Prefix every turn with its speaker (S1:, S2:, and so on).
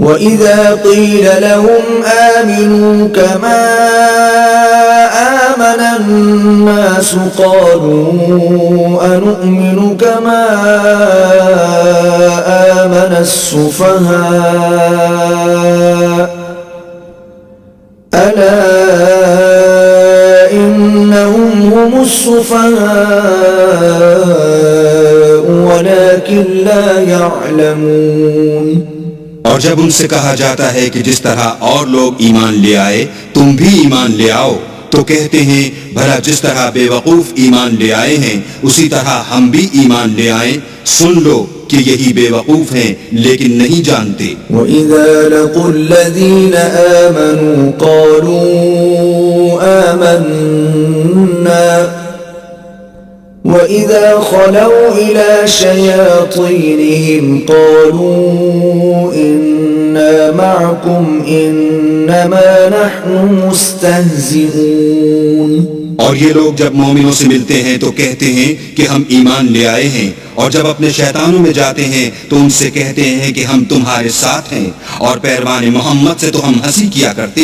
S1: وَإِذَا قِيلَ لَهُمْ آمِنُوا كَمَا آمَنَ النَّاسُ قَالُوا أَنُؤْمِنُ كَمَا آمَنَ السُّفَهَاءُ أَلَا إِنَّهُمْ هُمُ السُّفَهَاءُ وَلَكِنْ لَا يَعْلَمُونَ۔
S2: اور جب ان سے کہا جاتا ہے کہ جس طرح اور لوگ ایمان لے آئے تم بھی ایمان لے آؤ، تو کہتے ہیں بھلا جس طرح بے وقوف ایمان لے آئے ہیں اسی طرح ہم بھی ایمان لے آئیں۔ سن لو کہ یہی بے وقوف ہیں لیکن نہیں جانتے۔
S1: وَإِذَا لَقُوا الَّذِينَ آمَنُوا قَالُوا آمَنَّا وَإِذَا خَلَوْا إِلَى شَيَاطِينِهِمْ قَالُوا إِنَّا مَعَكُمْ إِنَّمَا نَحْنُ مُسْتَهْزِئُونَ۔
S2: اور یہ لوگ جب مومنوں سے ملتے ہیں تو کہتے ہیں کہ ہم ایمان لے آئے ہیں، اور جب اپنے شیطانوں میں جاتے ہیں تو ان سے کہتے ہیں کہ ہم تمہارے ساتھ ہیں، اور پیروان محمد سے تو ہم ہنسی کیا کرتے ہیں۔